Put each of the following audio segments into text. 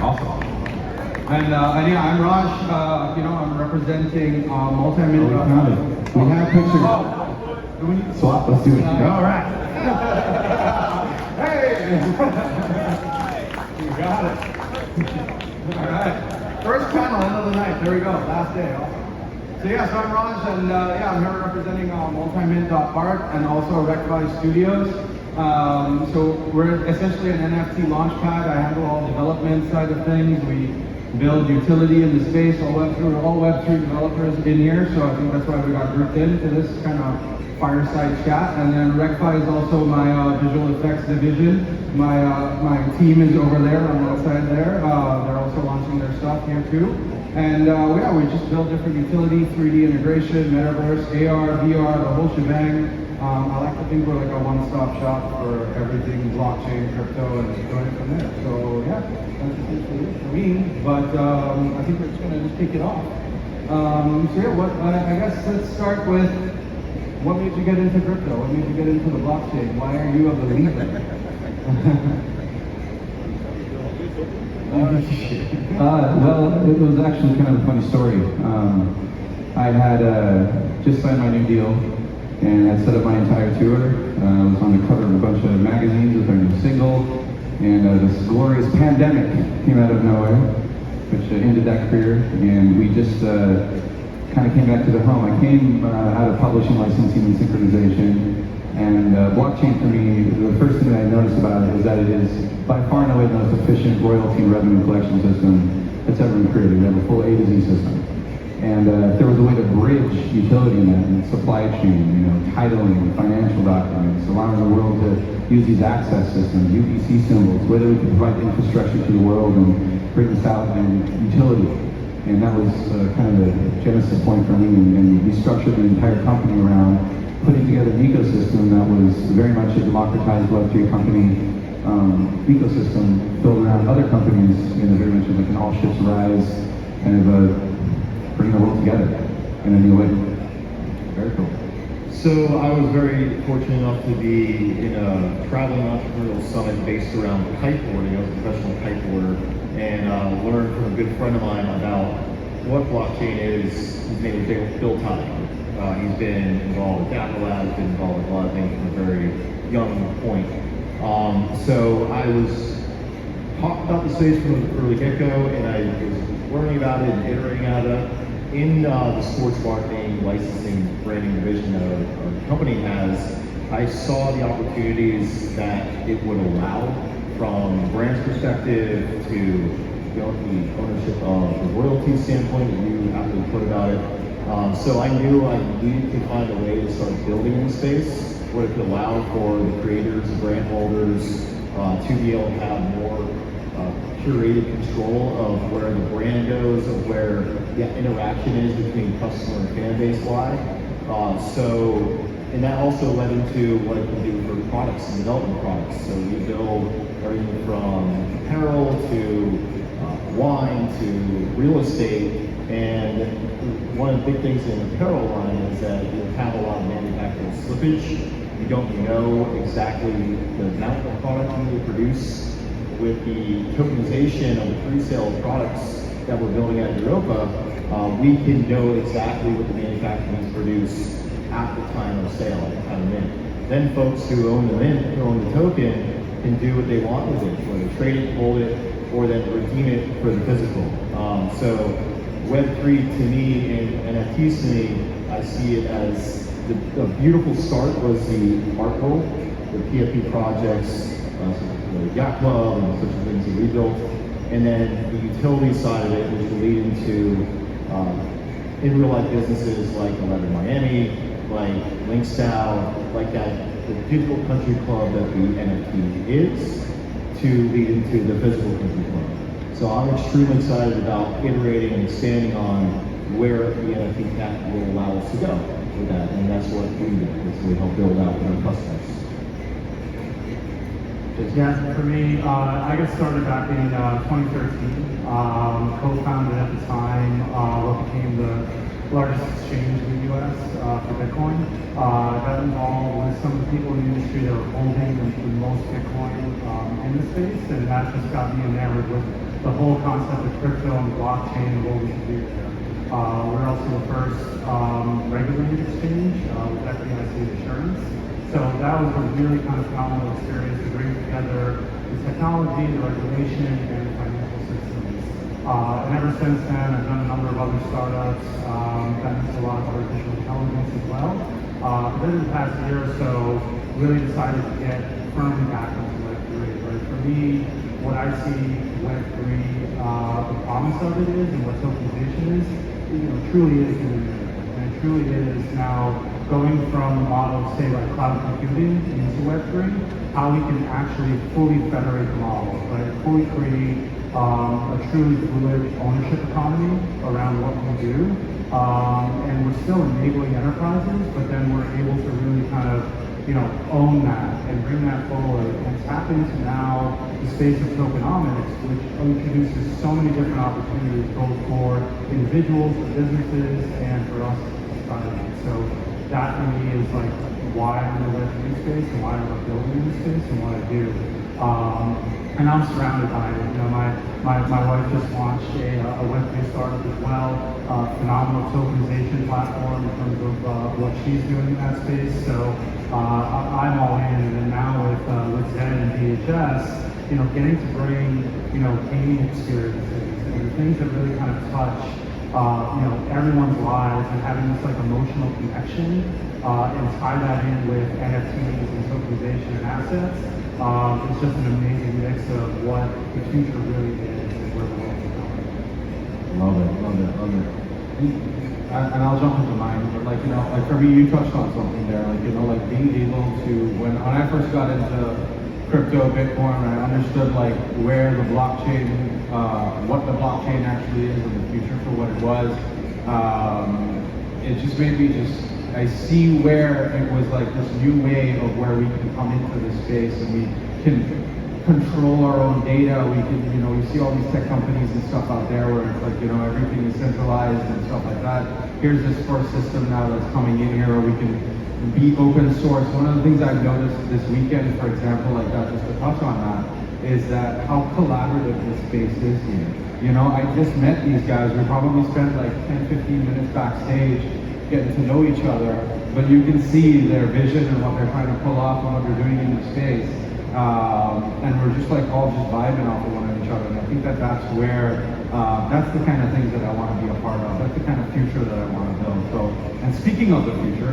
Awesome. And yeah, I'm Raj. I'm representing multi-million. We have pictures. Do we need to Swap, let's do it. All right. Hey! You got it. All right. First panel, end of the night. There we go. Last day. Awesome. So yeah, so I'm Raj, and I'm here representing multimint.art and also Rectify Studios. So we're essentially an NFT launchpad. I handle all development side of things. We build utility in the space, all Web3 developers in here, so I think that's why we got grouped into this kind of fireside chat. And then Rectify is also my visual effects division. My team is over there on that side there. They're also launching their stuff here too. And we just build different utility, 3D integration, metaverse, AR, VR, the whole shebang. I like to think we're like a one-stop shop for everything blockchain, crypto, and going from there. So yeah, that's essentially it for me. But I think we're just gonna just kick it off. So yeah, I guess let's start with what made you get into crypto? What made you get into the blockchain? Why are you a believer? Well, it was actually kind of a funny story. I had just signed my new deal and had set up my entire tour. I was on the cover of a bunch of magazines with our new single, and this glorious pandemic came out of nowhere, which ended that career, and we just kind of came back to the home. I came out of publishing, licensing, and synchronization, and blockchain for me, the first thing that I noticed about it is that it is by far and away the most efficient royalty and revenue collection system that's ever been created. We have a full A to Z system. And if there was a way to bridge utility in that, and supply chain, titling, financial documents, allowing the world to use these access systems, UBC symbols, whether we could provide infrastructure to the world and bring this out in utility. And that was kind of the genesis point for me, and we structured the entire company around putting together an ecosystem that was very much a democratized Web3 company ecosystem built around other companies, very much like an all ships rise kind of bring the world together in a new way. Very cool. So I was very fortunate enough to be in a traveling entrepreneurial summit based around kiteboarding. I was a professional kiteboarder, and learned from a good friend of mine about what blockchain is. His name is Bill Tye. He's been involved with Dapper Labs, been involved with a lot of things from a very young point. So I was talking about the space from the early get-go, and I was learning about it and iterating out of it. In the sports marketing, licensing, branding division that our company has, I saw the opportunities that it would allow from brand's perspective to the ownership of the royalty standpoint that you have to put about it. So I knew I needed to find a way to start building in the space where it could allow for the creators, the brand holders to be able to have more curated control of where the brand goes, of where the interaction is between customer and fan base lie. And that also led into what it can do for products and development products. So we build everything from apparel to wine to real estate. And one of the big things in the apparel line is that you have a lot of manufacturing slippage. You don't know exactly the amount of product you need to produce. With the tokenization of the pre-sale products that we're building at Europa, we can know exactly what the manufacturer needs to produce at the time of sale, at the time of mint. Then folks who own the mint, who own the token, can do what they want with it, whether trade it, hold it, or then redeem it for the physical. So Web3 to me and NFTs to me, I see it as the beautiful start was the art world, the PFP projects, the Yacht Club and such things that we built, and then the utility side of it, which will lead into in real life businesses like 11 Miami, like Linkstyle, like that, the digital country club that the NFT is, to lead into the physical country club. So I'm extremely excited about iterating and expanding on where the NFT tech will allow us to go with that, and that's what we do. That's what we help build out with our customers. Yeah, for me, I got started back in 2013. Co-founded at the time what became the largest exchange in the U.S. For Bitcoin. Got involved with some of the people in the industry that were holding the most Bitcoin in the space, and that just got me enamored with the whole concept of crypto and blockchain and what we can do there. We're also the first regulated exchange with FDIC insurance. So that was a really kind of phenomenal experience to bring together the technology, the regulation, and the financial systems. And ever since then, I've done a number of other startups, gotten into a lot of artificial intelligence as well. But then in the past year or so, really decided to get firmly back into Web3. Right? For me, what I see Web3, the promise of it is, and what tokenization is, truly is the internet. And it truly is now going from a model, say like cloud computing into Web3, how we can actually fully federate the model, right? Fully create a truly fluid ownership economy around what we do. And we're still enabling enterprises, but then we're able to really kind of, own that and bring that forward and tap into now the space of tokenomics, which introduces so many different opportunities, both for individuals, for businesses, and for us as society. So that for me is like why I'm in the Web3 space and why I'm building in this space and what I do. And I'm surrounded by it. My wife just launched a Web3 startup as well, phenomenal tokenization platform in terms of what she's doing in that space. So I'm all in. And then now with Zen and DHS, getting to bring gaming experiences and things that really kind of touch everyone's lives and having this like emotional connection and tie that in with NFTs and tokenization and assets. It's just an amazing mix of what the future really is and where the world is going. Love it. And I'll jump into mine, but like for me, you touched on something there, like being able to, when I first got into crypto, Bitcoin, I understood like where the blockchain, what the blockchain actually is in the future for what it was. It just made me I see where it was like this new way of where we can come into this space and we can control our own data. We can, you see all these tech companies and stuff out there where it's like, everything is centralized and stuff like that. Here's this first system now that's coming in here where we can be open source. One of the things I've noticed this weekend, for example, like that, just to touch on that, is that how collaborative this space is here. I just met these guys. We probably spent like 10, 15 minutes backstage getting to know each other, but you can see their vision and what they're trying to pull off and what they're doing in the space. And we're just like all just vibing off of one of each other. And I think that's where, that's the kind of things that I want to be a part of. That's the kind of future that I want to build. So, and speaking of the future,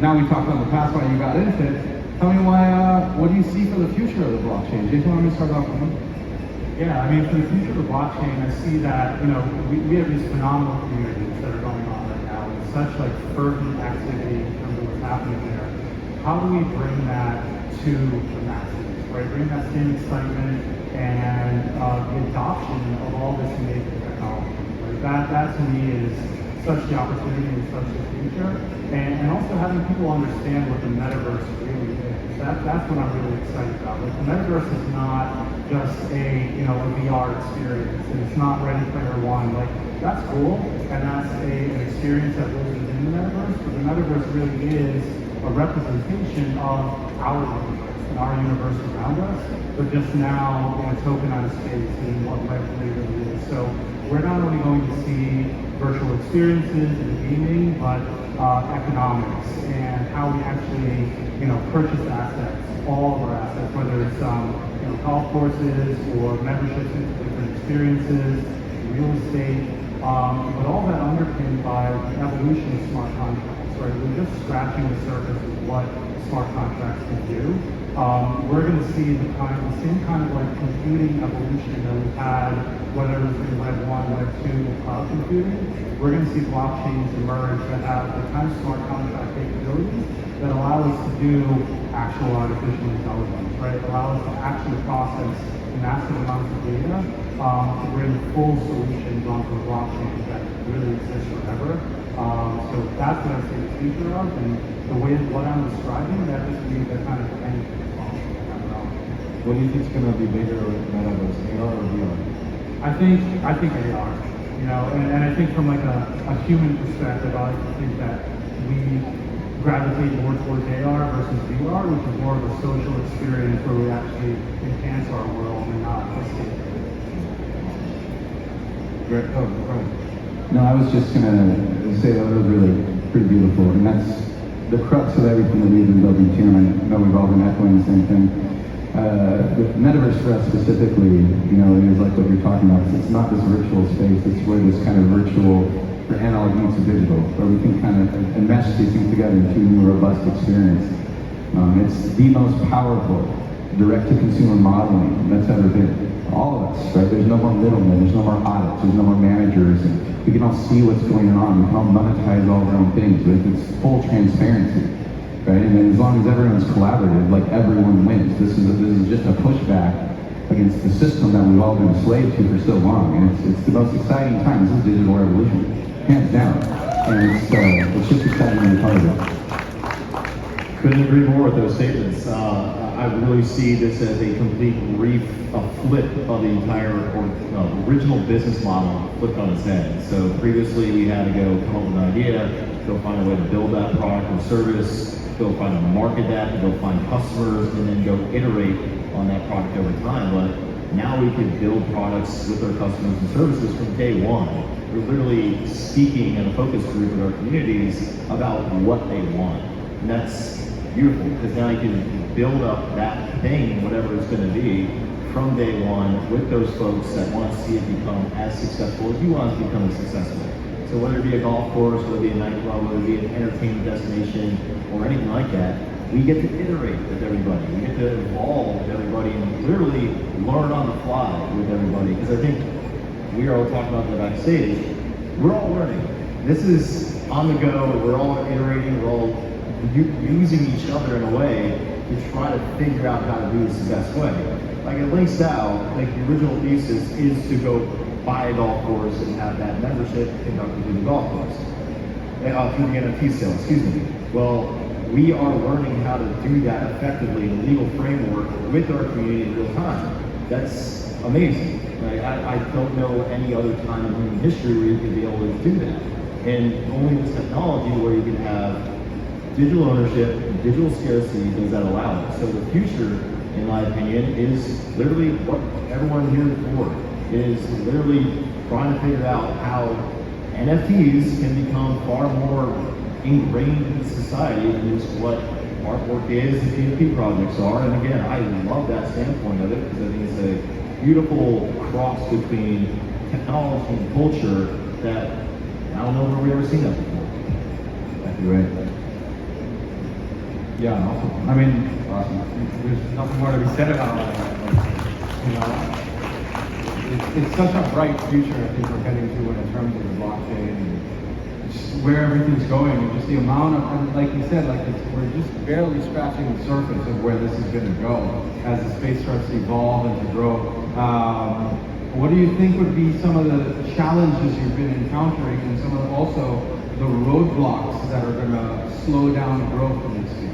now we talked about the past, why you got into it. Tell me what do you see for the future of the blockchain? Jason, want me to start off with you? Yeah, for the future of the blockchain, I see that, we have these phenomenal communities that are going on right now with such like fervent activity in terms of what's happening there. How do we bring that to the masses, right? Bring that same excitement and the adoption of all this amazing technology, right? That to me is such the opportunity and such the future. And also having people understand what the metaverse really is. That's what I'm really excited about. Like the metaverse is not just a VR experience, and it's not Ready Player One. Like that's cool, and that's an experience that lives within the metaverse. But the metaverse really is a representation of our universe and our universe around us, but just now in a tokenized space and what Web3 really is. So we're not only going to see virtual experiences and gaming, but economics and how we actually, purchase assets, all of our assets, whether it's golf courses or memberships into different experiences, real estate, but all that underpinned by the evolution of smart contracts, right? We're just scratching the surface of what smart contracts can do. We're going to see the same kind of like computing evolution that we've had, whether it was in Web 1, Web 2, or cloud computing. We're going to see blockchains emerge that have the kind of smart contract capabilities that allow us to do actual artificial intelligence, right? Allow us to actually process massive amounts of data to bring full solutions onto a blockchain that really exists forever. So that's what I see the future of, and the way what I'm describing, that just means that kind of end. What do you think is going to be bigger with metaverse, AR or VR? I think AR, and I think from like a human perspective, I like to think that we gravitate more towards AR versus VR, which is more of a social experience where we actually enhance our world and not escape. Great. Oh, right. No, I was just gonna say that was really pretty beautiful, and that's the crux of everything that we've been building too, and I know we've all been echoing the same thing. The metaverse for us specifically, is like what you're talking about. It's not this virtual space, it's where this kind of virtual or analog meets the digital, where we can kind of mesh these things together into a new robust experience. It's the most powerful direct-to-consumer modeling that's ever been. All of us, right? There's no more middlemen, there's no more audits, there's no more managers, and we can all see what's going on. We can all monetize all our own things. It's full transparency, right? And then as long as everyone's collaborative, like everyone wins. This is just a pushback against the system that we've all been enslaved to for so long, and it's the most exciting time. This is digital revolution, hands down, and it's just exciting to be part of it. Couldn't agree more with those statements. I really see this as a complete flip of the entire original business model flipped on its head. So previously we had to go come up with an idea, go find a way to build that product or service, go find a market that, go find customers, and then go iterate on that product over time. But now we can build products with our customers and services from day one. We're literally speaking in a focus group with our communities about what they want. And that's beautiful, because now you can build up that thing, whatever it's going to be, from day one with those folks that want to see it become as successful as you want it to become successful. So whether it be a golf course, whether it be a nightclub, whether it be an entertainment destination, or anything like that, we get to iterate with everybody. We get to evolve with everybody and literally learn on the fly with everybody. Because I think we are all talking about the backstage. We're all learning. This is on the go. We're all iterating. We're all using each other in a way to try to figure out how to do this the best way. Like at Links Out, like the original thesis is to go buy a golf course and have that membership conducted through the golf course, through the NFT sale, excuse me. Well, we are learning how to do that effectively in a legal framework with our community in real time. That's amazing. Right? I don't know any other time in human history where you could be able to do that. And only with technology where you can have digital ownership and digital scarcity does that allow it. So the future, in my opinion, is literally what everyone here is for, is literally trying to figure out how NFTs can become far more ingrained in society than just what artwork is and PFP projects are. And again, I love that standpoint of it, because I think it's a beautiful cross between technology and culture that I don't know where we've ever seen that before. Exactly right. Yeah, awesome. I mean, there's nothing more to be said about all that. It's such a bright future I think we're heading to in terms of the blockchain and just where everything's going, and just the amount of, and like you said, we're just barely scratching the surface of where this is going to go as the space starts to evolve and to grow. What do you think would be some of the challenges you've been encountering, and some of also the roadblocks that are going to slow down growth in this space?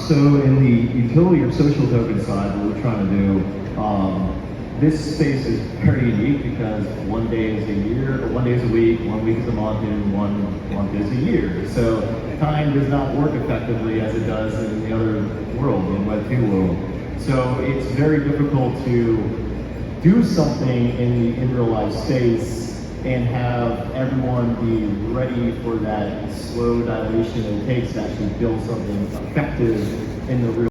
So in the utility or social token side, what we're trying to do, this space is very unique because one day is a year, or 1 day is a week, 1 week is a month, and 1 month is a year. So time does not work effectively as it does in the other world, in Web2 world. So it's very difficult to do something in real life space and have everyone be ready for that slow dilation it takes to actually build something effective in the real